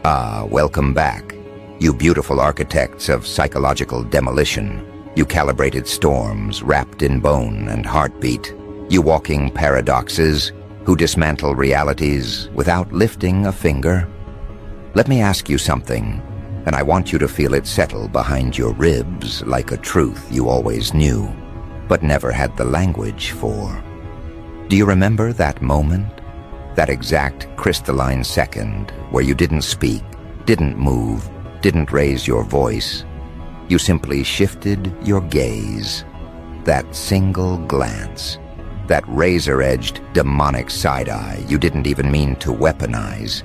Ah, welcome back, you beautiful architects of psychological demolition. You calibrated storms wrapped in bone and heartbeat. You walking paradoxes who dismantle realities without lifting a finger. Let me ask you something, and I want you to feel it settle behind your ribs like a truth you always knew, but never had the language for. Do you remember that moment? That exact crystalline second where you didn't speak, didn't move, didn't raise your voice. You simply shifted your gaze. That single glance, that razor-edged demonic side-eye you didn't even mean to weaponize,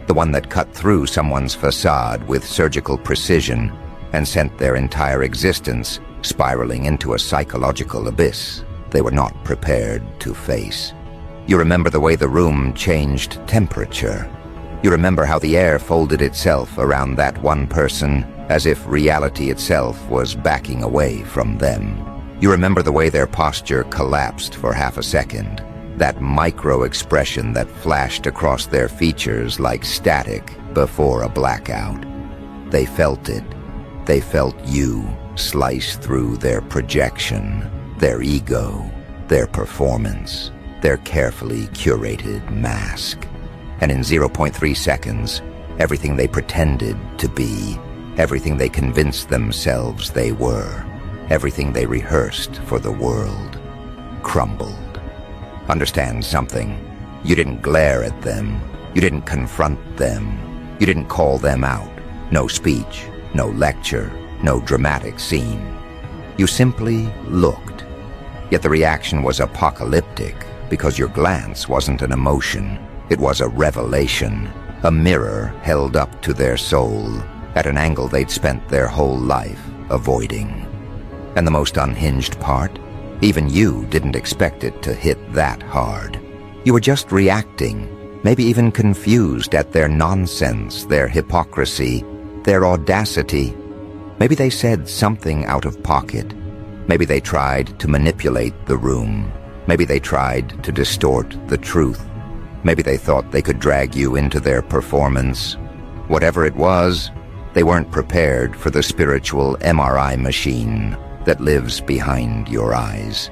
the one that cut through someone's facade with surgical precision and sent their entire existence spiraling into a psychological abyss they were not prepared to face. You remember the way the room changed temperature. You remember how the air folded itself around that one person as if reality itself was backing away from them. You remember the way their posture collapsed for half a second, that micro-expression that flashed across their features like static before a blackout. They felt it. They felt you slice through their projection, their ego, their performance, their carefully curated mask. And in 0.3 seconds, everything they pretended to be, everything they convinced themselves they were, everything they rehearsed for the world, crumbled. Understand something. You didn't glare at them. You didn't confront them. You didn't call them out. No speech, no lecture, no dramatic scene. You simply looked. Yet the reaction was apocalyptic because your glance wasn't an emotion. It was a revelation, a mirror held up to their soul at an angle they'd spent their whole life avoiding. And the most unhinged part? Even you didn't expect it to hit that hard. You were just reacting, maybe even confused at their nonsense, their hypocrisy, their audacity. Maybe they said something out of pocket. Maybe they tried to manipulate the room. Maybe they tried to distort the truth. Maybe they thought they could drag you into their performance. Whatever it was, they weren't prepared for the spiritual MRI machine that lives behind your eyes.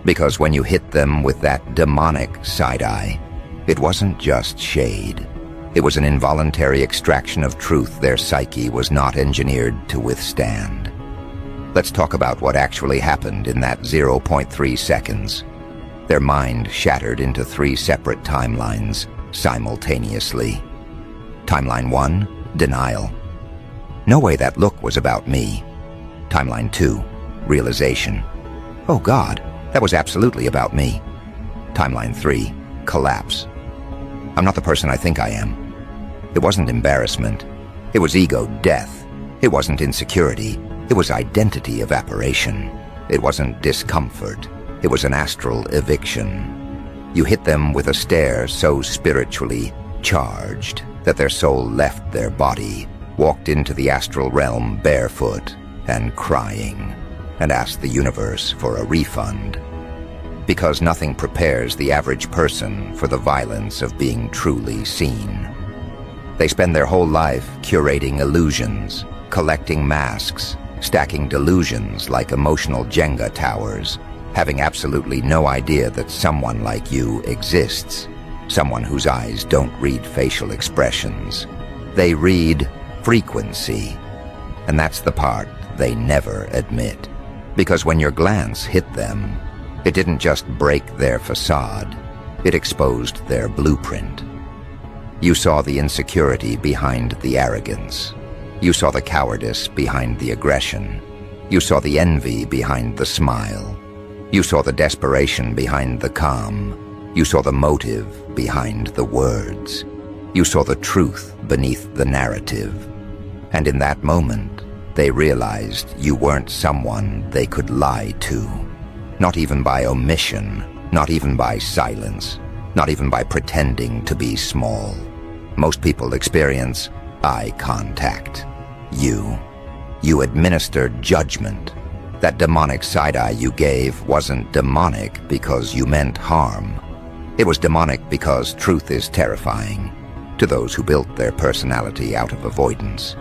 Because when you hit them with that demonic side-eye, it wasn't just shade. It was an involuntary extraction of truth their psyche was not engineered to withstand. Let's talk about what actually happened in that 0.3 seconds. Their mind shattered into 3 separate timelines simultaneously. Timeline 1, denial. No way that look was about me. Timeline 2, realization. Oh God, that was absolutely about me. Timeline 3, collapse. I'm not the person I think I am. It wasn't embarrassment. It was ego death. It wasn't insecurity. It was identity evaporation. It wasn't discomfort. It was an astral eviction. You hit them with a stare so spiritually charged that their soul left their body, walked into the astral realm barefoot and crying, and asked the universe for a refund. Because nothing prepares the average person for the violence of being truly seen. They spend their whole life curating illusions, collecting masks, stacking delusions like emotional Jenga towers, having absolutely no idea that someone like you exists, someone whose eyes don't read facial expressions. They read frequency, and that's the part they never admit. Because when your glance hit them, it didn't just break their facade, it exposed their blueprint. You saw the insecurity behind the arrogance. You saw the cowardice behind the aggression. You saw the envy behind the smile. You saw the desperation behind the calm. You saw the motive behind the words. You saw the truth beneath the narrative. And in that moment, they realized you weren't someone they could lie to. Not even by omission, not even by silence, not even by pretending to be small. Most people experience eye contact. You administered judgment. That demonic side-eye you gave wasn't demonic because you meant harm. It was demonic because truth is terrifying. to those who built their personality out of avoidance.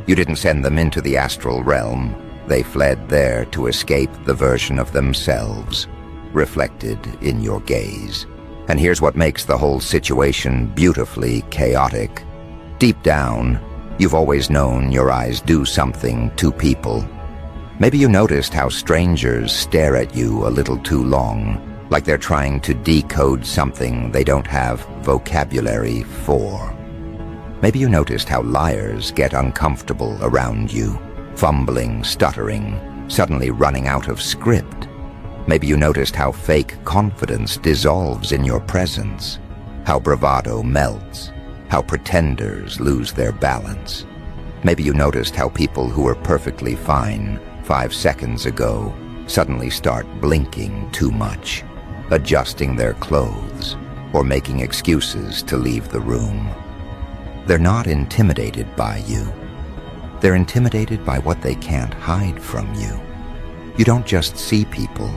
You didn't send them into the astral realm. They fled there to escape the version of themselves reflected in your gaze. And here's what makes the whole situation beautifully chaotic. Deep down, you've always known your eyes do something to people. Maybe you noticed how strangers stare at you a little too long, like they're trying to decode something they don't have vocabulary for. Maybe you noticed how liars get uncomfortable around you, fumbling, stuttering, suddenly running out of script. Maybe you noticed how fake confidence dissolves in your presence, how bravado melts, how pretenders lose their balance. Maybe you noticed how people who were perfectly fine 5 seconds ago suddenly start blinking too much, adjusting their clothes, or making excuses to leave the room. They're not intimidated by you. They're intimidated by what they can't hide from you. You don't just see people.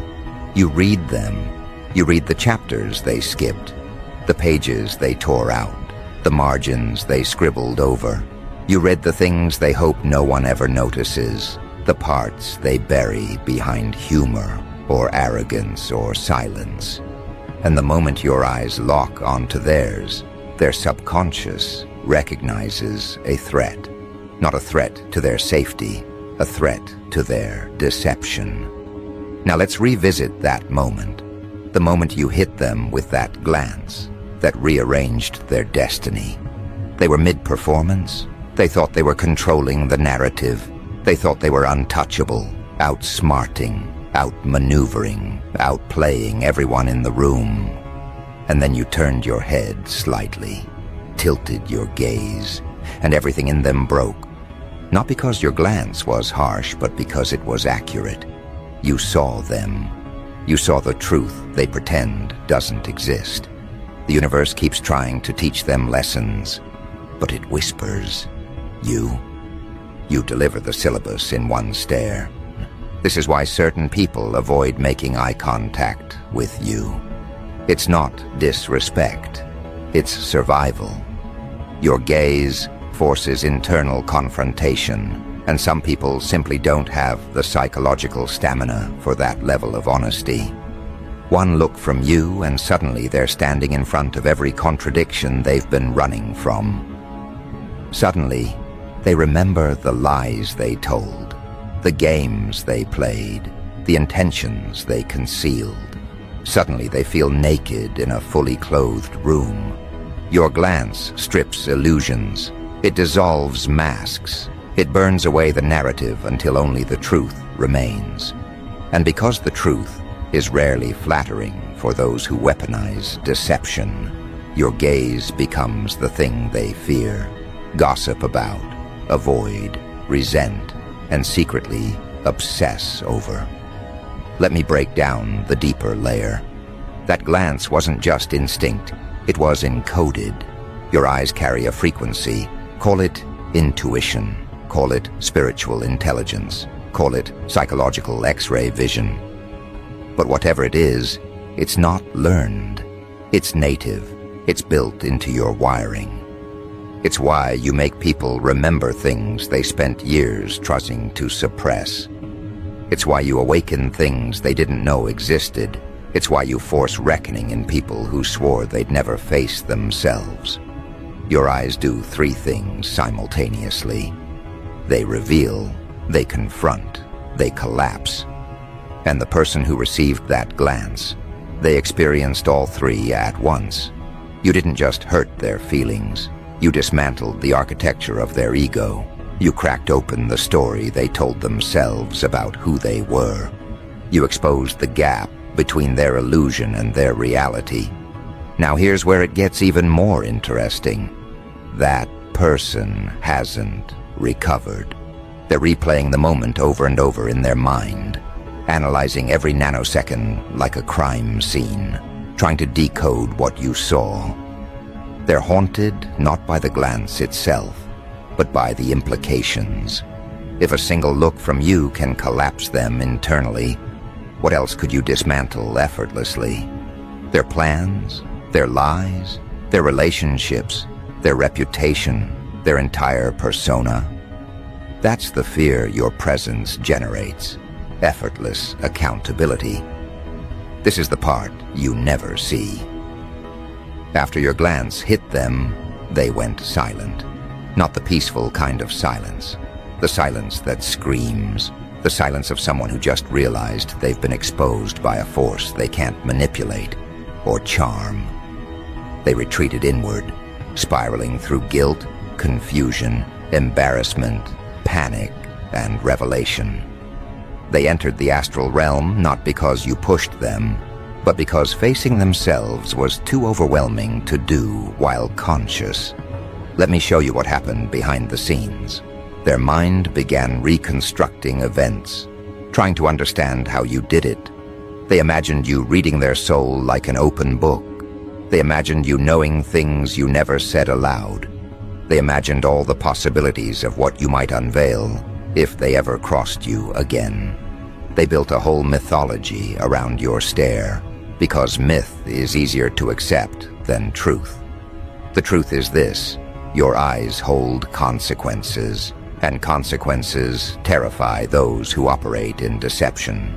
You read them. You read the chapters they skipped, the pages they tore out, the margins they scribbled over. You read the things they hope no one ever notices, the parts they bury behind humor or arrogance or silence. And the moment your eyes lock onto theirs, their subconscious recognizes a threat. Not a threat to their safety, a threat to their deception. Now let's revisit that moment. The moment you hit them with that glance that rearranged their destiny. They were mid-performance. They thought they were controlling the narrative. They thought they were untouchable, outsmarting, outmaneuvering, outplaying everyone in the room. And then you turned your head slightly, tilted your gaze, and everything in them broke. Not because your glance was harsh, but because it was accurate. You saw them. You saw the truth they pretend doesn't exist. The universe keeps trying to teach them lessons, but it whispers, You deliver the syllabus in one stare. This is why certain people avoid making eye contact with you. It's not disrespect. It's survival. Your gaze forces internal confrontation, and some people simply don't have the psychological stamina for that level of honesty. One look from you and suddenly they're standing in front of every contradiction they've been running from. Suddenly, they remember the lies they told, the games they played, the intentions they concealed. Suddenly they feel naked in a fully clothed room. Your glance strips illusions. It dissolves masks. It burns away the narrative until only the truth remains. And because the truth is rarely flattering for those who weaponize deception, your gaze becomes the thing they fear, gossip about, avoid, resent, and secretly obsess over. Let me break down the deeper layer. That glance wasn't just instinct, it was encoded. Your eyes carry a frequency. Call it intuition. Call it spiritual intelligence. Call it psychological X-ray vision. But whatever it is, it's not learned. It's native. It's built into your wiring. It's why you make people remember things they spent years trying to suppress. It's why you awaken things they didn't know existed. It's why you force reckoning in people who swore they'd never face themselves. Your eyes do 3 things simultaneously. They reveal, they confront, they collapse. And the person who received that glance, they experienced all 3 at once. You didn't just hurt their feelings. You dismantled the architecture of their ego. You cracked open the story they told themselves about who they were. You exposed the gap between their illusion and their reality. Now here's where it gets even more interesting. That person hasn't recovered. They're replaying the moment over and over in their mind, analyzing every nanosecond like a crime scene, trying to decode what you saw. They're haunted not by the glance itself, but by the implications. If a single look from you can collapse them internally, what else could you dismantle effortlessly? Their plans, their lies, their relationships, their reputation, their entire persona. That's the fear your presence generates, effortless accountability. This is the part you never see. After your glance hit them, they went silent. Not the peaceful kind of silence. The silence that screams. The silence of someone who just realized they've been exposed by a force they can't manipulate or charm. They retreated inward, spiraling through guilt, confusion, embarrassment, panic, and revelation. They entered the astral realm not because you pushed them, but because facing themselves was too overwhelming to do while conscious. Let me show you what happened behind the scenes. Their mind began reconstructing events, trying to understand how you did it. They imagined you reading their soul like an open book. They imagined you knowing things you never said aloud. They imagined all the possibilities of what you might unveil if they ever crossed you again. They built a whole mythology around your stare, because myth is easier to accept than truth. The truth is this: your eyes hold consequences, and consequences terrify those who operate in deception.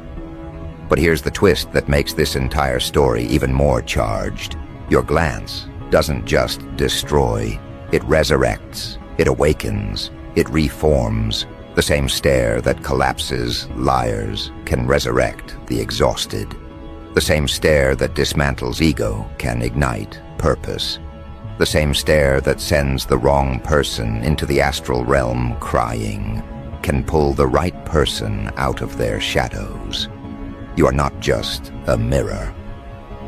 But here's the twist that makes this entire story even more charged. Your glance doesn't just destroy, it resurrects, it awakens, it reforms. The same stare that collapses liars can resurrect the exhausted. The same stare that dismantles ego can ignite purpose. The same stare that sends the wrong person into the astral realm crying can pull the right person out of their shadows. You are not just a mirror.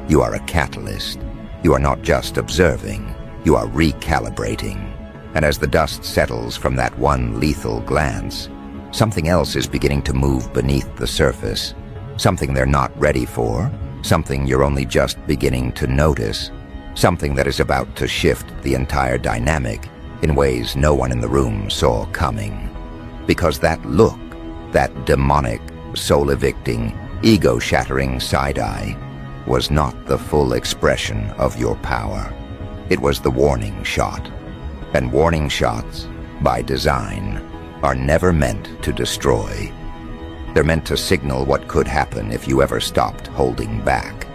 You are a catalyst. You are not just observing. You are recalibrating. And as the dust settles from that one lethal glance, something else is beginning to move beneath the surface. Something they're not ready for. Something you're only just beginning to notice. Something that is about to shift the entire dynamic in ways no one in the room saw coming. Because that look, that demonic, soul-evicting, ego-shattering side-eye, was not the full expression of your power. It was the warning shot. And warning shots, by design, are never meant to destroy. They're meant to signal what could happen if you ever stopped holding back.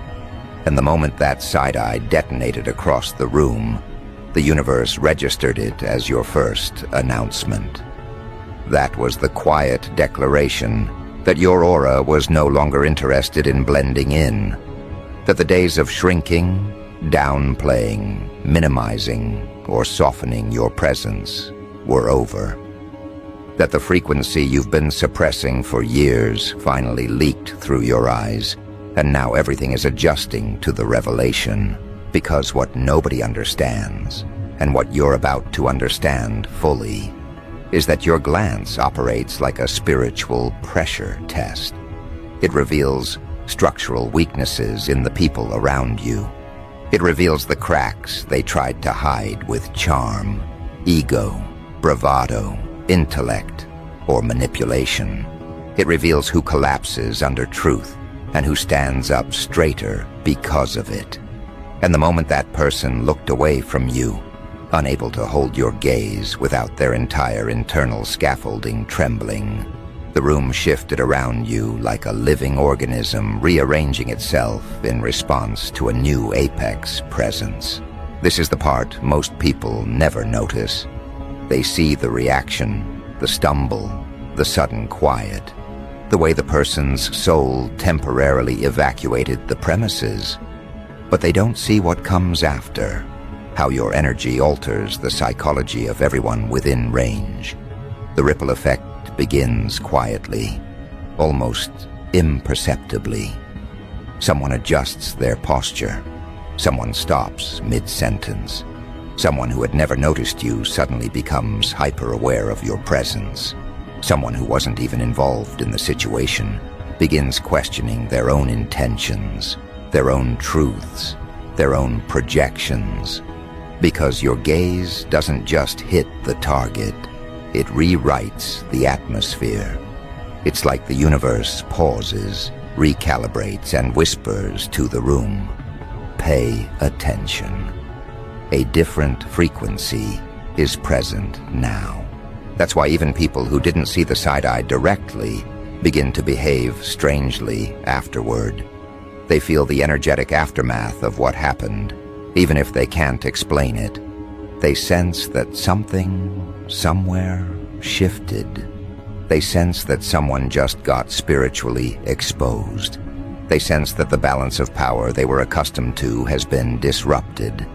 And the moment that side-eye detonated across the room, the universe registered it as your first announcement. That was the quiet declaration that your aura was no longer interested in blending in, that the days of shrinking, downplaying, minimizing, or softening your presence were over. That the frequency you've been suppressing for years finally leaked through your eyes, and now everything is adjusting to the revelation, because what nobody understands, and what you're about to understand fully, is that your glance operates like a spiritual pressure test. It reveals structural weaknesses in the people around you. It reveals the cracks they tried to hide with charm, ego, bravado, intellect, or manipulation. It reveals who collapses under truth and who stands up straighter because of it. And the moment that person looked away from you, unable to hold your gaze without their entire internal scaffolding trembling, the room shifted around you like a living organism rearranging itself in response to a new apex presence. This is the part most people never notice. They see the reaction, the stumble, the sudden quiet, the way the person's soul temporarily evacuated the premises. But they don't see what comes after, how your energy alters the psychology of everyone within range. The ripple effect begins quietly, almost imperceptibly. Someone adjusts their posture. Someone stops mid-sentence. Someone who had never noticed you suddenly becomes hyper-aware of your presence. Someone who wasn't even involved in the situation begins questioning their own intentions, their own truths, their own projections. Because your gaze doesn't just hit the target, it rewrites the atmosphere. It's like the universe pauses, recalibrates, and whispers to the room, "Pay attention." A different frequency is present now. That's why even people who didn't see the side-eye directly begin to behave strangely afterward. They feel the energetic aftermath of what happened, even if they can't explain it. They sense that something, somewhere, shifted. They sense that someone just got spiritually exposed. They sense that the balance of power they were accustomed to has been disrupted.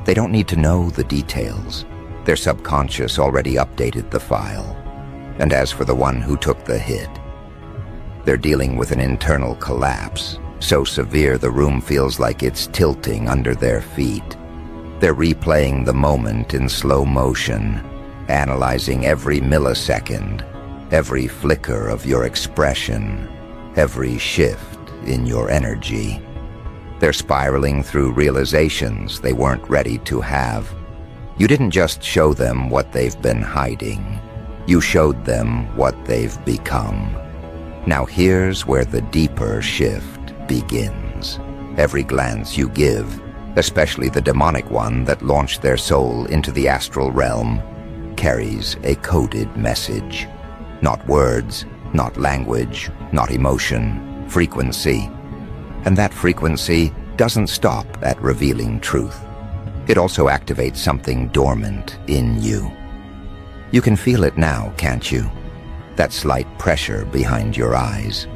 They don't need to know the details. Their subconscious already updated the file. And as for the one who took the hit, they're dealing with an internal collapse, so severe the room feels like it's tilting under their feet. They're replaying the moment in slow motion, analyzing every millisecond, every flicker of your expression, every shift in your energy. They're spiraling through realizations they weren't ready to have. You didn't just show them what they've been hiding. You showed them what they've become. Now here's where the deeper shift begins. Every glance you give, especially the demonic one that launched their soul into the astral realm, carries a coded message. Not words, not language, not emotion, frequency. And that frequency doesn't stop at revealing truth. It also activates something dormant in you. You can feel it now, can't you? That slight pressure behind your eyes.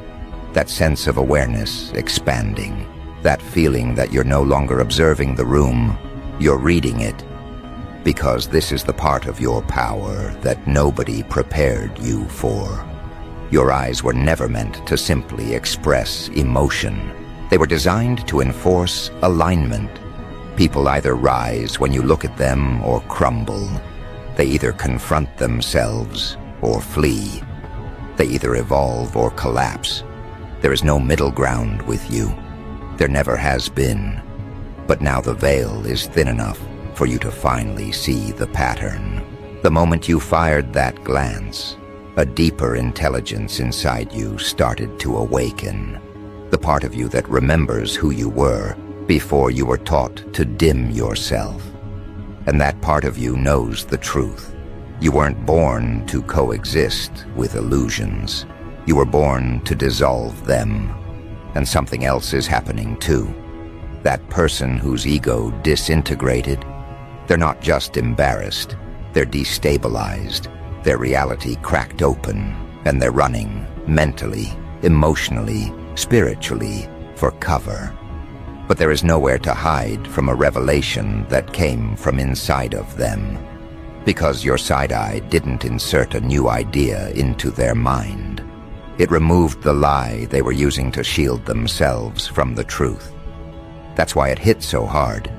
That sense of awareness expanding. That feeling that you're no longer observing the room, you're reading it. Because this is the part of your power that nobody prepared you for. Your eyes were never meant to simply express emotion. They were designed to enforce alignment. People either rise when you look at them or crumble. They either confront themselves or flee. They either evolve or collapse. There is no middle ground with you. There never has been. But now the veil is thin enough for you to finally see the pattern. The moment you fired that glance, a deeper intelligence inside you started to awaken. The part of you that remembers who you were before you were taught to dim yourself. And that part of you knows the truth. You weren't born to coexist with illusions. You were born to dissolve them. And something else is happening too. That person whose ego disintegrated, they're not just embarrassed, they're destabilized. Their reality cracked open, and they're running mentally, emotionally, spiritually for cover. But there is nowhere to hide from a revelation that came from inside of them, because your side-eye didn't insert a new idea into their mind. It removed the lie they were using to shield themselves from the truth. That's why it hit so hard.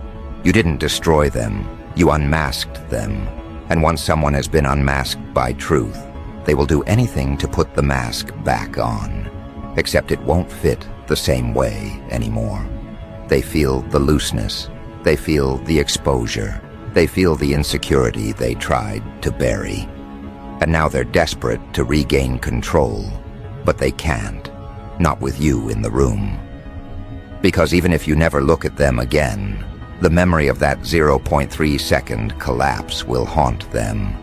You didn't destroy them, you unmasked them. And once someone has been unmasked by truth, they will do anything to put the mask back on, except it won't fit the same way anymore. They feel the looseness, they feel the exposure, they feel the insecurity they tried to bury. And now they're desperate to regain control, but they can't, not with you in the room. Because even if you never look at them again, the memory of that 0.3-second collapse will haunt them.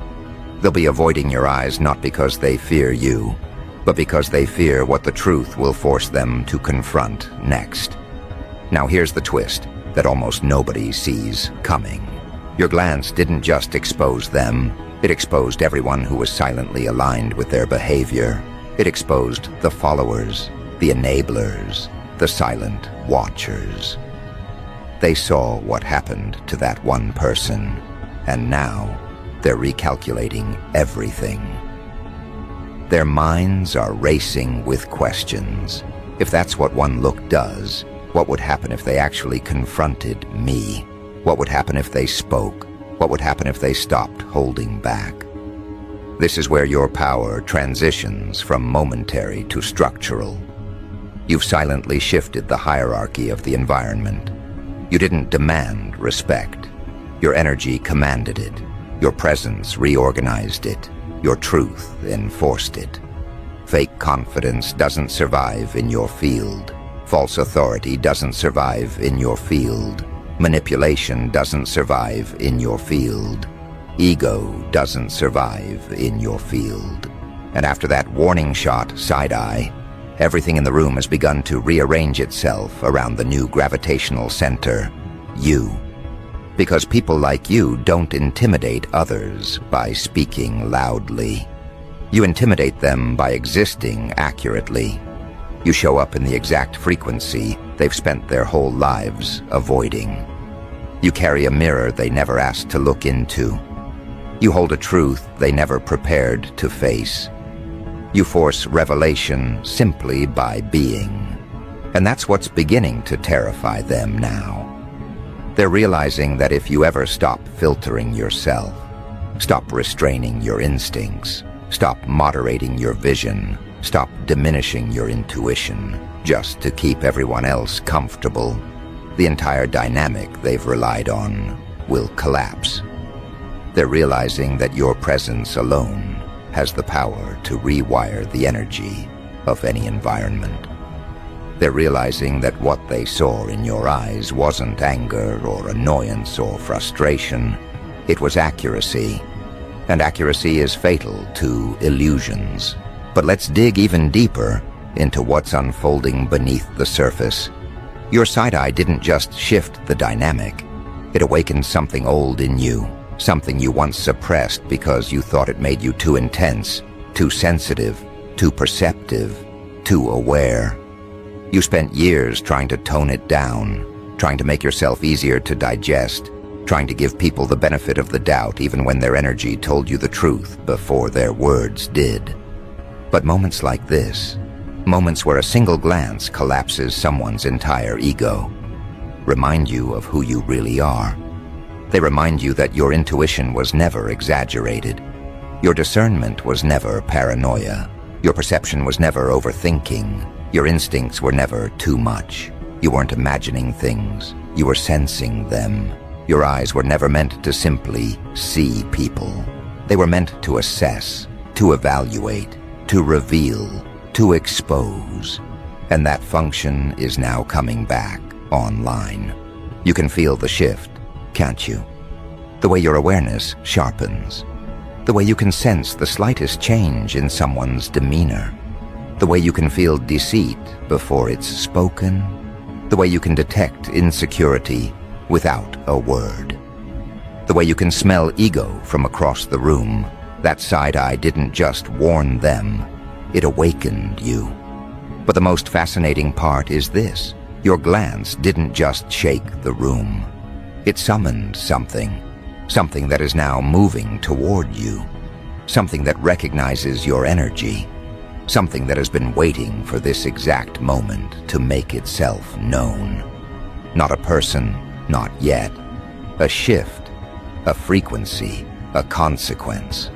They'll be avoiding your eyes not because they fear you, but because they fear what the truth will force them to confront next. Now here's the twist that almost nobody sees coming. Your glance didn't just expose them, it exposed everyone who was silently aligned with their behavior. It exposed the followers, the enablers, the silent watchers. They saw what happened to that one person, and now they're recalculating everything. Their minds are racing with questions. If that's what one look does, what would happen if they actually confronted me? What would happen if they spoke? What would happen if they stopped holding back? This is where your power transitions from momentary to structural. You've silently shifted the hierarchy of the environment. You didn't demand respect. Your energy commanded it. Your presence reorganized it. Your truth enforced it. Fake confidence doesn't survive in your field. False authority doesn't survive in your field. Manipulation doesn't survive in your field. Ego doesn't survive in your field. And after that warning shot, side-eye, everything in the room has begun to rearrange itself around the new gravitational center, you. Because people like you don't intimidate others by speaking loudly. You intimidate them by existing accurately. You show up in the exact frequency they've spent their whole lives avoiding. You carry a mirror they never asked to look into. You hold a truth they never prepared to face. You force revelation simply by being. And that's what's beginning to terrify them now. They're realizing that if you ever stop filtering yourself, stop restraining your instincts, stop moderating your vision, stop diminishing your intuition, just to keep everyone else comfortable, the entire dynamic they've relied on will collapse. They're realizing that your presence alone has the power to rewire the energy of any environment. They're realizing that what they saw in your eyes wasn't anger or annoyance or frustration. It was accuracy. And accuracy is fatal to illusions. But let's dig even deeper into what's unfolding beneath the surface. Your side-eye didn't just shift the dynamic. It awakened something old in you. Something you once suppressed because you thought it made you too intense, too sensitive, too perceptive, too aware. You spent years trying to tone it down, trying to make yourself easier to digest, trying to give people the benefit of the doubt even when their energy told you the truth before their words did. But moments like this, moments where a single glance collapses someone's entire ego, remind you of who you really are. They remind you that your intuition was never exaggerated. Your discernment was never paranoia. Your perception was never overthinking. Your instincts were never too much. You weren't imagining things. You were sensing them. Your eyes were never meant to simply see people. They were meant to assess, to evaluate, to reveal, to expose. And that function is now coming back online. You can feel the shift, can't you? The way your awareness sharpens. The way you can sense the slightest change in someone's demeanor. The way you can feel deceit before it's spoken. The way you can detect insecurity without a word. The way you can smell ego from across the room. That side-eye didn't just warn them, it awakened you. But the most fascinating part is this. Your glance didn't just shake the room. It summoned something that is now moving toward you, something that recognizes your energy, something that has been waiting for this exact moment to make itself known. Not a person, not yet. A shift, a frequency, a consequence.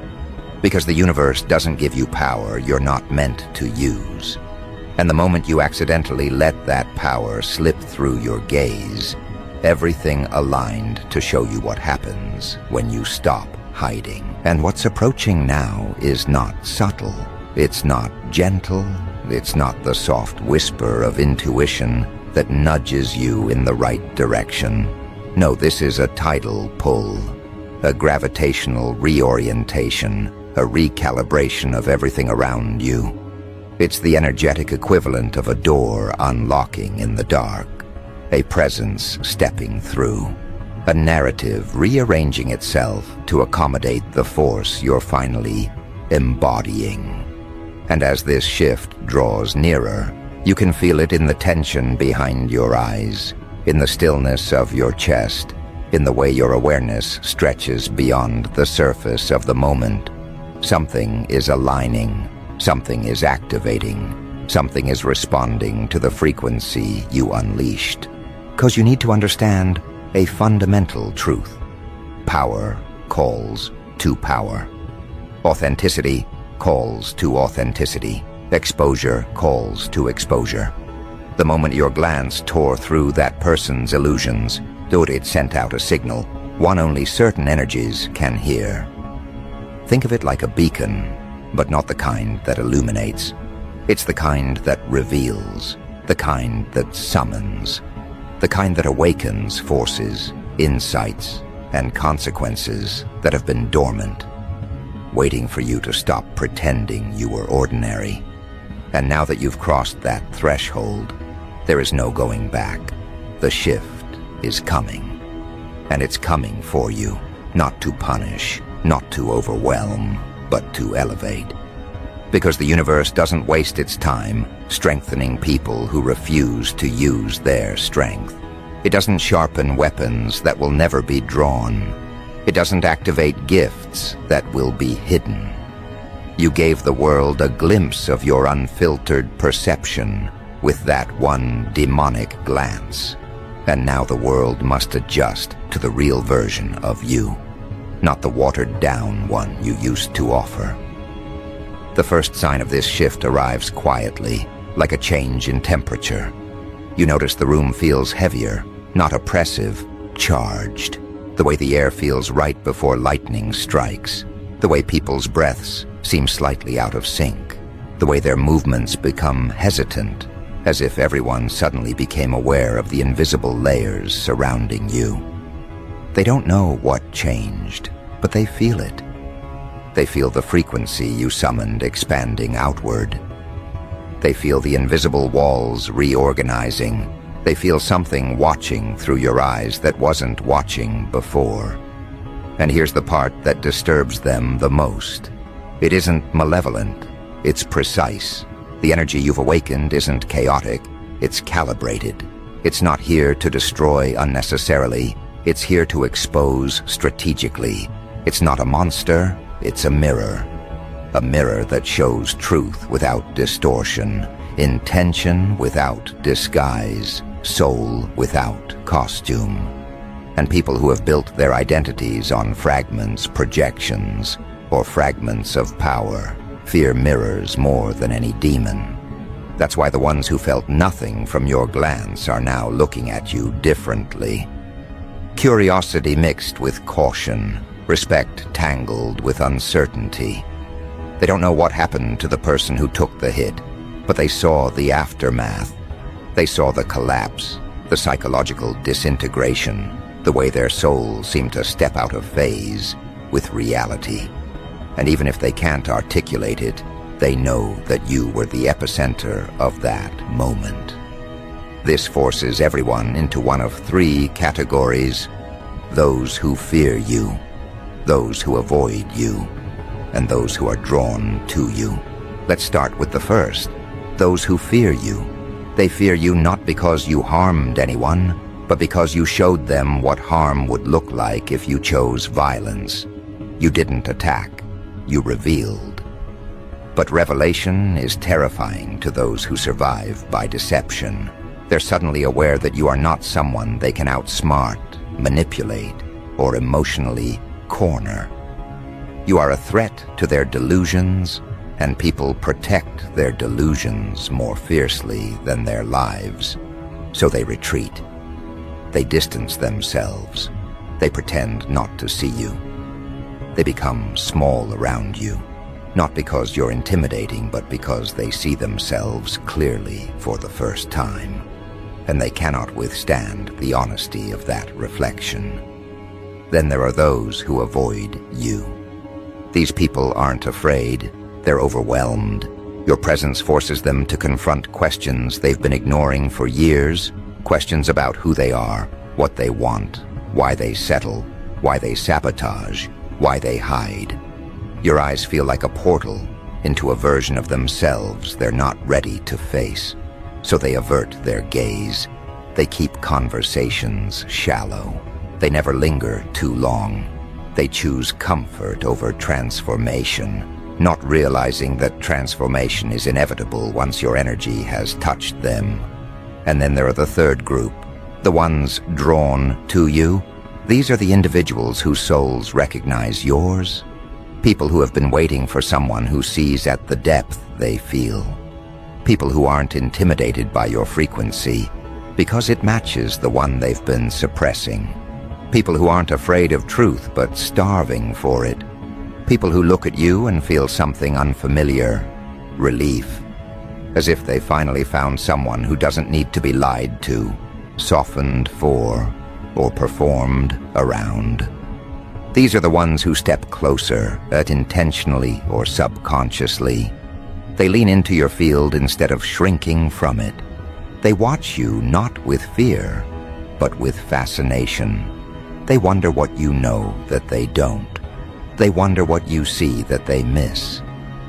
Because the universe doesn't give you power you're not meant to use. And the moment you accidentally let that power slip through your gaze, everything aligned to show you what happens when you stop hiding. And what's approaching now is not subtle. It's not gentle. It's not the soft whisper of intuition that nudges you in the right direction. No, this is a tidal pull, a gravitational reorientation, a recalibration of everything around you. It's the energetic equivalent of a door unlocking in the dark. A presence stepping through, a narrative rearranging itself to accommodate the force you're finally embodying. And as this shift draws nearer, you can feel it in the tension behind your eyes, in the stillness of your chest, in the way your awareness stretches beyond the surface of the moment. Something is aligning, something is activating, something is responding to the frequency you unleashed. Because you need to understand a fundamental truth. Power calls to power. Authenticity calls to authenticity. Exposure calls to exposure. The moment your glance tore through that person's illusions, it sent out a signal, one only certain energies can hear. Think of it like a beacon, but not the kind that illuminates. It's the kind that reveals, the kind that summons. The kind that awakens forces, insights, and consequences that have been dormant, waiting for you to stop pretending you were ordinary. And now that you've crossed that threshold, there is no going back. The shift is coming. And it's coming for you, not to punish, not to overwhelm, but to elevate. Because the universe doesn't waste its time strengthening people who refuse to use their strength. It doesn't sharpen weapons that will never be drawn. It doesn't activate gifts that will be hidden. You gave the world a glimpse of your unfiltered perception with that one demonic glance. And now the world must adjust to the real version of you, not the watered-down one you used to offer. The first sign of this shift arrives quietly, like a change in temperature. You notice the room feels heavier, not oppressive, charged. The way the air feels right before lightning strikes. The way people's breaths seem slightly out of sync. The way their movements become hesitant, as if everyone suddenly became aware of the invisible layers surrounding you. They don't know what changed, but they feel it. They feel the frequency you summoned expanding outward. They feel the invisible walls reorganizing. They feel something watching through your eyes that wasn't watching before. And here's the part that disturbs them the most. It isn't malevolent, it's precise. The energy you've awakened isn't chaotic, it's calibrated. It's not here to destroy unnecessarily, it's here to expose strategically. It's not a monster, it's a mirror. A mirror that shows truth without distortion, intention without disguise, soul without costume. And people who have built their identities on fragments, projections, or fragments of power fear mirrors more than any demon. That's why the ones who felt nothing from your glance are now looking at you differently. Curiosity mixed with caution, respect tangled with uncertainty. They don't know what happened to the person who took the hit, but they saw the aftermath. They saw the collapse, the psychological disintegration, the way their soul seemed to step out of phase with reality. And even if they can't articulate it, they know that you were the epicenter of that moment. This forces everyone into one of three categories: those who fear you, those who avoid you, and those who are drawn to you. Let's start with the first, those who fear you. They fear you not because you harmed anyone, but because you showed them what harm would look like if you chose violence. You didn't attack, you revealed. But revelation is terrifying to those who survive by deception. They're suddenly aware that you are not someone they can outsmart, manipulate, or emotionally corner. You are a threat to their delusions, and people protect their delusions more fiercely than their lives. So they retreat. They distance themselves. They pretend not to see you. They become small around you, not because you're intimidating, but because they see themselves clearly for the first time, and they cannot withstand the honesty of that reflection. Then there are those who avoid you. These people aren't afraid, they're overwhelmed. Your presence forces them to confront questions they've been ignoring for years, questions about who they are, what they want, why they settle, why they sabotage, why they hide. Your eyes feel like a portal into a version of themselves they're not ready to face, so they avert their gaze. They keep conversations shallow. They never linger too long. They choose comfort over transformation, not realizing that transformation is inevitable once your energy has touched them. And then there are the third group, the ones drawn to you. These are the individuals whose souls recognize yours, people who have been waiting for someone who sees at the depth they feel, people who aren't intimidated by your frequency because it matches the one they've been suppressing, people who aren't afraid of truth but starving for it, people who look at you and feel something unfamiliar, relief, as if they finally found someone who doesn't need to be lied to, softened for, or performed around. These are the ones who step closer, intentionally or subconsciously. They lean into your field instead of shrinking from it. They watch you not with fear, but with fascination. They wonder what you know that they don't. They wonder what you see that they miss.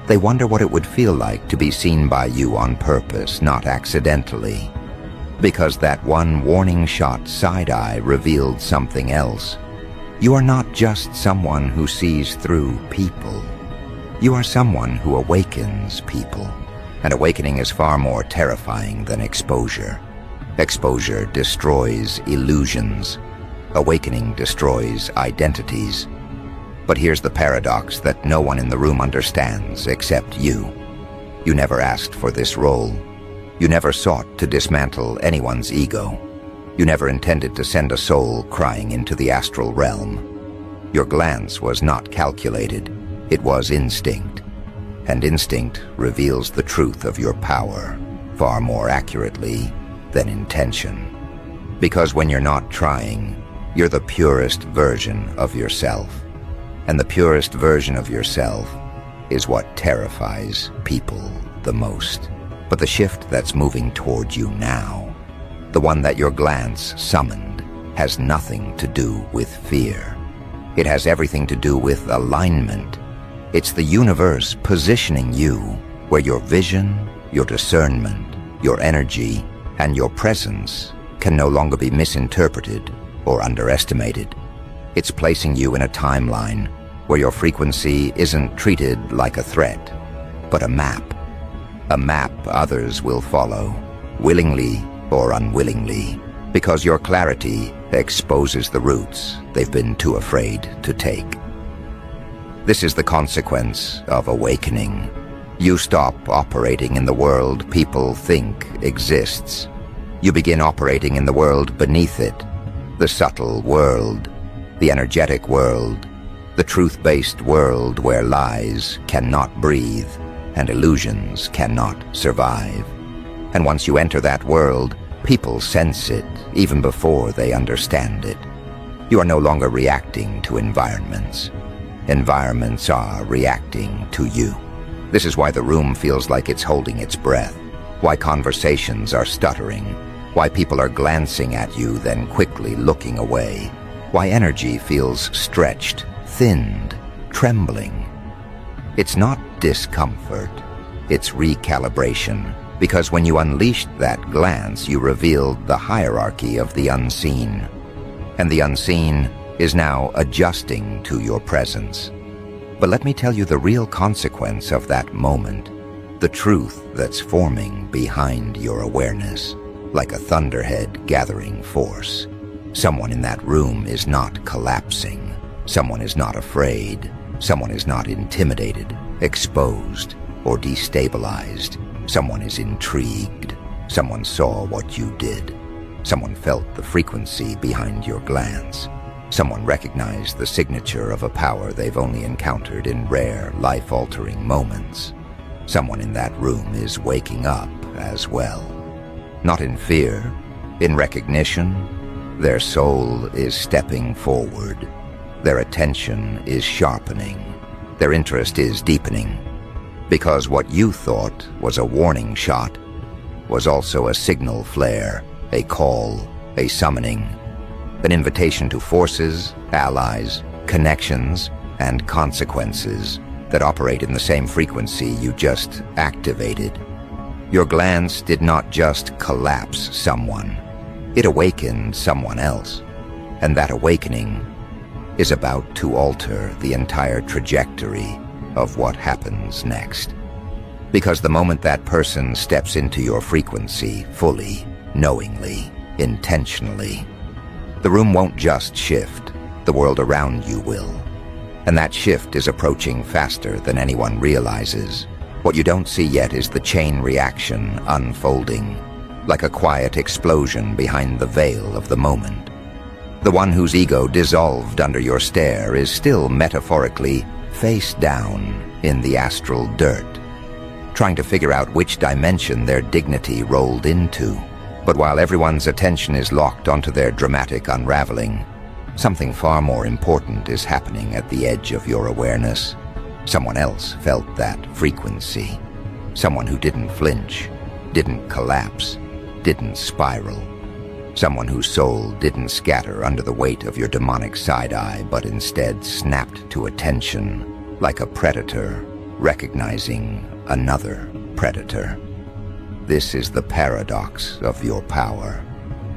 They wonder what it would feel like to be seen by you on purpose, not accidentally. Because that one warning shot side-eye revealed something else. You are not just someone who sees through people. You are someone who awakens people. And awakening is far more terrifying than exposure. Exposure destroys illusions. Awakening destroys identities. But here's the paradox that no one in the room understands except you. You never asked for this role. You never sought to dismantle anyone's ego. You never intended to send a soul crying into the astral realm. Your glance was not calculated. It was instinct. And instinct reveals the truth of your power far more accurately than intention. Because when you're not trying, you're the purest version of yourself. And the purest version of yourself is what terrifies people the most. But the shift that's moving toward you now, the one that your glance summoned, has nothing to do with fear. It has everything to do with alignment. It's the universe positioning you where your vision, your discernment, your energy, and your presence can no longer be misinterpreted or underestimated. It's placing you in a timeline where your frequency isn't treated like a threat, but a map. A map others will follow, willingly or unwillingly, because your clarity exposes the routes they've been too afraid to take. This is the consequence of awakening. You stop operating in the world people think exists. You begin operating in the world beneath it, the subtle world, the energetic world, the truth-based world where lies cannot breathe and illusions cannot survive. And once you enter that world, people sense it even before they understand it. You are no longer reacting to environments. Environments are reacting to you. This is why the room feels like it's holding its breath, why conversations are stuttering, why people are glancing at you then quickly looking away, why energy feels stretched, thinned, trembling. It's not discomfort, it's recalibration, because when you unleashed that glance, you revealed the hierarchy of the unseen. And the unseen is now adjusting to your presence. But let me tell you the real consequence of that moment, the truth that's forming behind your awareness, like a thunderhead gathering force. Someone in that room is not collapsing. Someone is not afraid. Someone is not intimidated, exposed, or destabilized. Someone is intrigued. Someone saw what you did. Someone felt the frequency behind your glance. Someone recognized the signature of a power they've only encountered in rare, life-altering moments. Someone in that room is waking up as well. Not in fear, in recognition. Their soul is stepping forward. Their attention is sharpening. Their interest is deepening. Because what you thought was a warning shot was also a signal flare, a call, a summoning, an invitation to forces, allies, connections, and consequences that operate in the same frequency you just activated. Your glance did not just collapse someone. It awakened someone else. And that awakening is about to alter the entire trajectory of what happens next. Because the moment that person steps into your frequency fully, knowingly, intentionally, the room won't just shift, the world around you will. And that shift is approaching faster than anyone realizes. What you don't see yet is the chain reaction unfolding, like a quiet explosion behind the veil of the moment. The one whose ego dissolved under your stare is still metaphorically face down in the astral dirt, trying to figure out which dimension their dignity rolled into. But while everyone's attention is locked onto their dramatic unraveling, something far more important is happening at the edge of your awareness. Someone else felt that frequency. Someone who didn't flinch, didn't collapse, didn't spiral. Someone whose soul didn't scatter under the weight of your demonic side-eye, but instead snapped to attention like a predator recognizing another predator. This is the paradox of your power.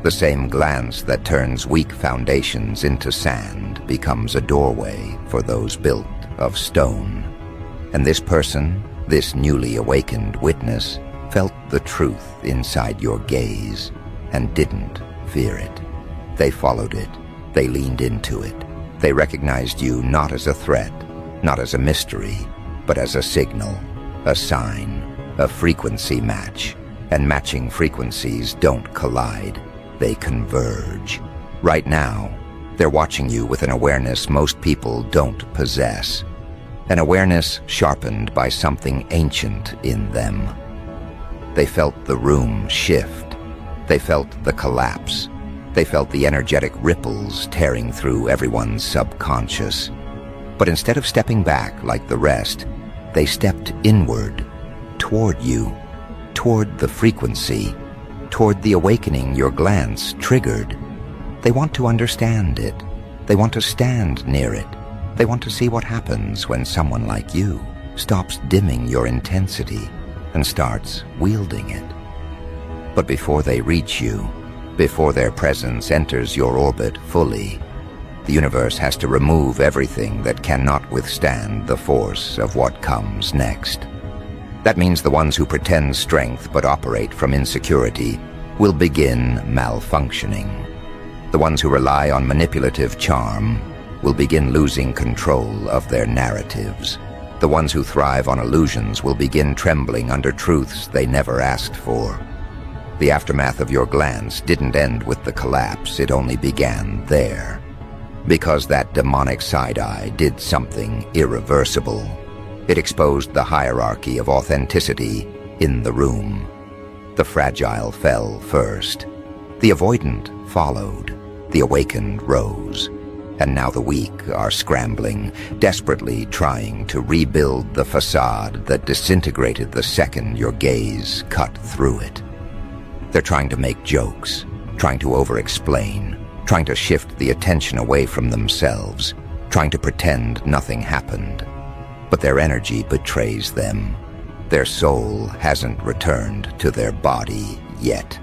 The same glance that turns weak foundations into sand becomes a doorway for those built of stone. And this person, this newly awakened witness, felt the truth inside your gaze and didn't fear it. They followed it. They leaned into it. They recognized you not as a threat, not as a mystery, but as a signal, a sign, a frequency match. And matching frequencies don't collide. They converge. Right now, they're watching you with an awareness most people don't possess. An awareness sharpened by something ancient in them. They felt the room shift. They felt the collapse. They felt the energetic ripples tearing through everyone's subconscious. But instead of stepping back like the rest, they stepped inward, toward you, toward the frequency, toward the awakening your glance triggered. They want to understand it. They want to stand near it. They want to see what happens when someone like you stops dimming your intensity and starts wielding it. But before they reach you, before their presence enters your orbit fully, the universe has to remove everything that cannot withstand the force of what comes next. That means the ones who pretend strength but operate from insecurity will begin malfunctioning. The ones who rely on manipulative charm will begin losing control of their narratives. The ones who thrive on illusions will begin trembling under truths they never asked for. The aftermath of your glance didn't end with the collapse, it only began there. Because that demonic side-eye did something irreversible. It exposed the hierarchy of authenticity in the room. The fragile fell first. The avoidant followed. The awakened rose. And now the weak are scrambling, desperately trying to rebuild the facade that disintegrated the second your gaze cut through it. They're trying to make jokes, trying to over-explain, trying to shift the attention away from themselves, trying to pretend nothing happened. But their energy betrays them. Their soul hasn't returned to their body yet.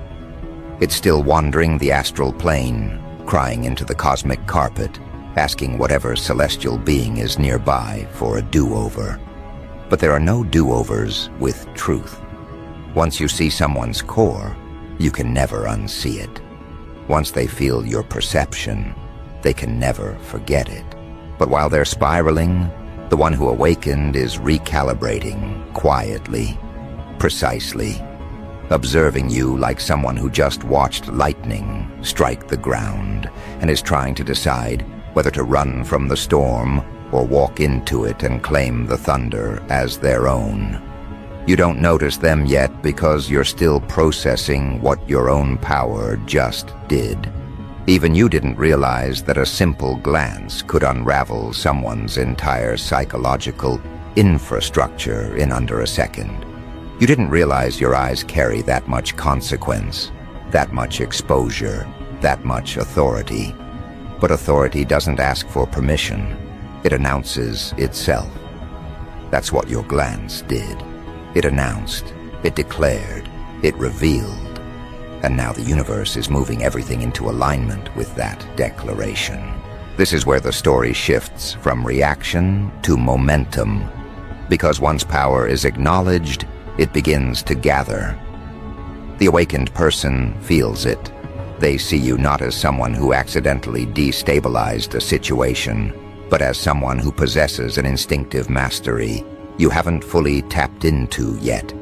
It's still wandering the astral plane, crying into the cosmic carpet, asking whatever celestial being is nearby for a do-over. But there are no do-overs with truth. Once you see someone's core, you can never unsee it. Once they feel your perception, they can never forget it. But while they're spiraling, the one who awakened is recalibrating quietly, precisely, observing you like someone who just watched lightning strike the ground and is trying to decide whether to run from the storm or walk into it and claim the thunder as their own. You don't notice them yet because you're still processing what your own power just did. Even you didn't realize that a simple glance could unravel someone's entire psychological infrastructure in under a second. You didn't realize your eyes carry that much consequence, that much exposure, that much authority. But authority doesn't ask for permission. It announces itself. That's what your glance did. It announced, it declared, it revealed. And now the universe is moving everything into alignment with that declaration. This is where the story shifts from reaction to momentum. Because once power is acknowledged, it begins to gather. The awakened person feels it. They see you not as someone who accidentally destabilized a situation, but as someone who possesses an instinctive mastery you haven't fully tapped into yet.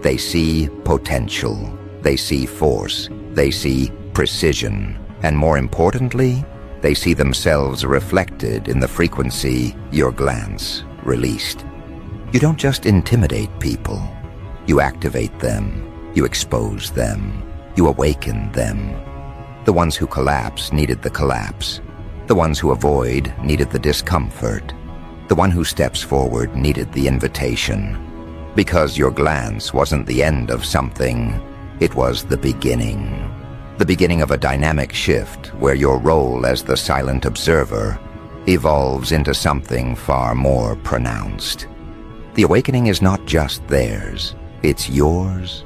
They see potential. They see force. They see precision. And more importantly, they see themselves reflected in the frequency your glance released. You don't just intimidate people. You activate them. You expose them. You awakened them. The ones who collapse needed the collapse. The ones who avoid needed the discomfort. The one who steps forward needed the invitation. Because your glance wasn't the end of something, it was the beginning. The beginning of a dynamic shift where your role as the silent observer evolves into something far more pronounced. The awakening is not just theirs, it's yours.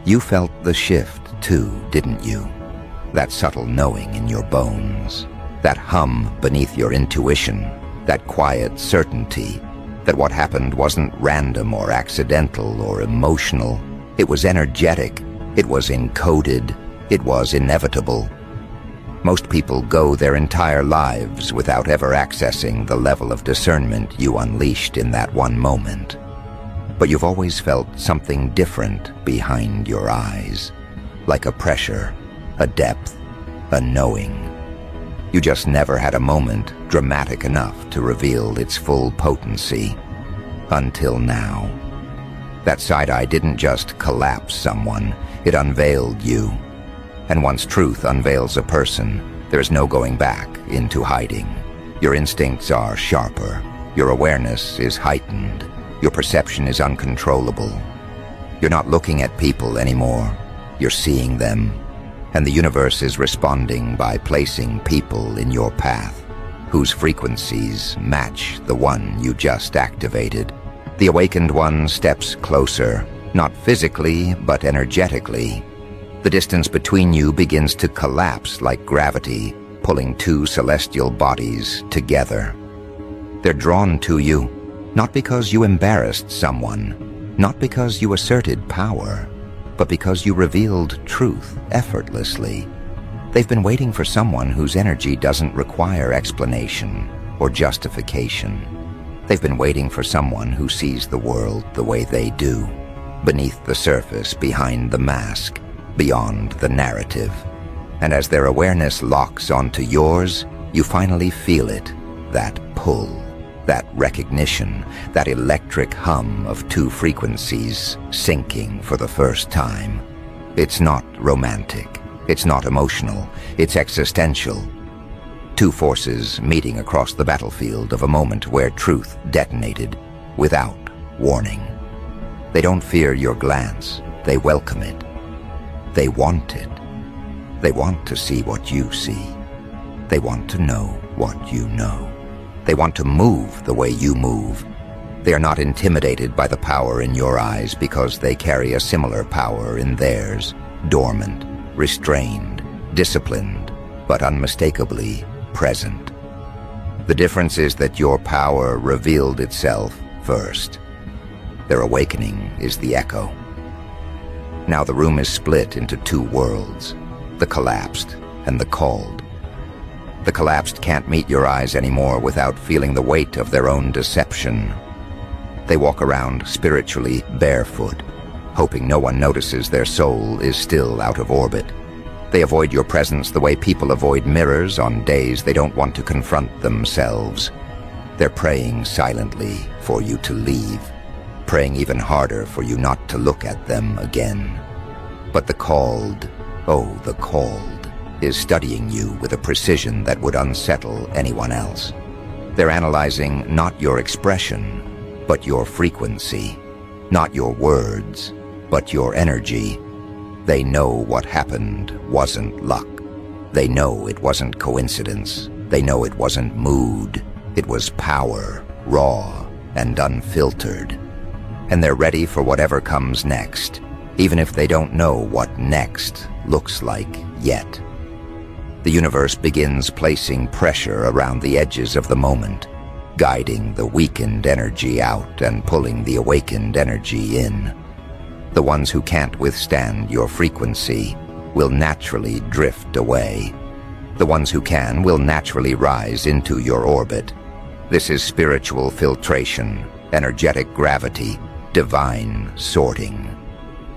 You felt the shift too, didn't you? That subtle knowing in your bones, that hum beneath your intuition, that quiet certainty that what happened wasn't random or accidental or emotional. It was energetic, it was encoded, it was inevitable. Most people go their entire lives without ever accessing the level of discernment you unleashed in that one moment. But you've always felt something different behind your eyes, like a pressure, a depth, a knowing. You just never had a moment dramatic enough to reveal its full potency. Until now. That side eye didn't just collapse someone, it unveiled you. And once truth unveils a person, there's no going back into hiding. Your instincts are sharper, your awareness is heightened, your perception is uncontrollable. You're not looking at people anymore, you're seeing them. And the universe is responding by placing people in your path, whose frequencies match the one you just activated. The awakened one steps closer, not physically, but energetically. The distance between you begins to collapse like gravity, pulling two celestial bodies together. They're drawn to you, not because you embarrassed someone, not because you asserted power, but because you revealed truth effortlessly. They've been waiting for someone whose energy doesn't require explanation or justification. They've been waiting for someone who sees the world the way they do, beneath the surface, behind the mask, beyond the narrative. And as their awareness locks onto yours, you finally feel it, that pull, that recognition, that electric hum of two frequencies syncing for the first time. It's not romantic, it's not emotional, it's existential. Two forces meeting across the battlefield of a moment where truth detonated without warning. They don't fear your glance, they welcome it. They want it. They want to see what you see. They want to know what you know. They want to move the way you move. They are not intimidated by the power in your eyes because they carry a similar power in theirs, dormant, restrained, disciplined, but unmistakably present. The difference is that your power revealed itself first. Their awakening is the echo. Now the room is split into two worlds, the collapsed and the called. The collapsed can't meet your eyes anymore without feeling the weight of their own deception. They walk around spiritually barefoot, hoping no one notices their soul is still out of orbit. They avoid your presence the way people avoid mirrors on days they don't want to confront themselves. They're praying silently for you to leave, praying even harder for you not to look at them again. But the called, oh, the called, is studying you with a precision that would unsettle anyone else. They're analyzing not your expression, but your frequency, not your words, but your energy. They know what happened wasn't luck. They know it wasn't coincidence. They know it wasn't mood. It was power, raw and unfiltered. And they're ready for whatever comes next, even if they don't know what next looks like yet. The universe begins placing pressure around the edges of the moment, guiding the weakened energy out and pulling the awakened energy in. The ones who can't withstand your frequency will naturally drift away. The ones who can will naturally rise into your orbit. This is spiritual filtration, energetic gravity, divine sorting.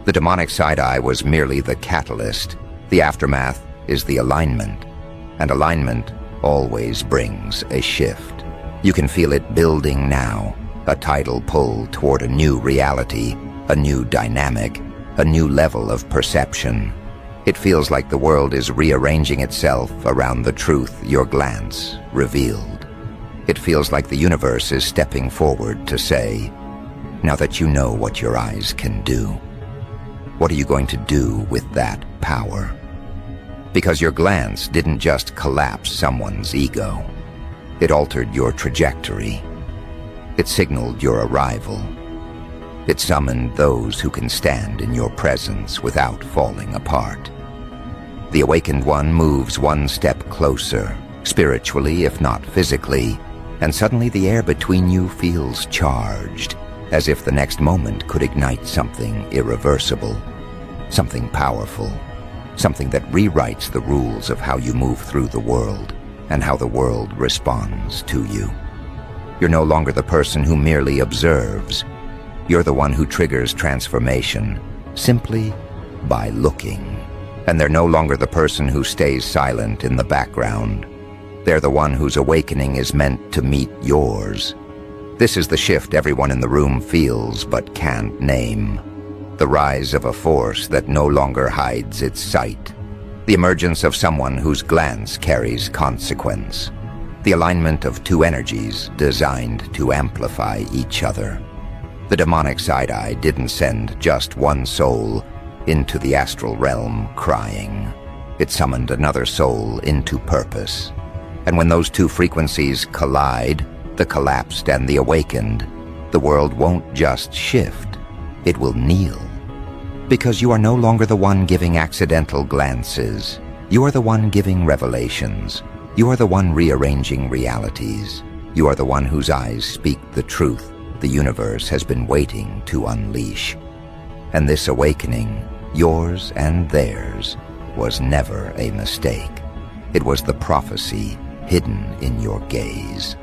The demonic side-eye was merely the catalyst. The aftermath is the alignment. And alignment always brings a shift. You can feel it building now, a tidal pull toward a new reality, a new dynamic, a new level of perception. It feels like the world is rearranging itself around the truth your glance revealed. It feels like the universe is stepping forward to say, now that you know what your eyes can do, what are you going to do with that power? Because your glance didn't just collapse someone's ego. It altered your trajectory. It signaled your arrival. It summoned those who can stand in your presence without falling apart. The awakened one moves one step closer, spiritually if not physically, and suddenly the air between you feels charged, as if the next moment could ignite something irreversible, something powerful, something that rewrites the rules of how you move through the world and how the world responds to you. You're no longer the person who merely observes. You're the one who triggers transformation simply by looking. And they're no longer the person who stays silent in the background. They're the one whose awakening is meant to meet yours. This is the shift everyone in the room feels but can't name. The rise of a force that no longer hides its sight. The emergence of someone whose glance carries consequence. The alignment of two energies designed to amplify each other. The demonic side-eye didn't send just one soul into the astral realm crying. It summoned another soul into purpose. And when those two frequencies collide, the collapsed and the awakened, the world won't just shift, it will kneel. Because you are no longer the one giving accidental glances. You are the one giving revelations. You are the one rearranging realities. You are the one whose eyes speak the truth the universe has been waiting to unleash. And this awakening, yours and theirs, was never a mistake. It was the prophecy hidden in your gaze.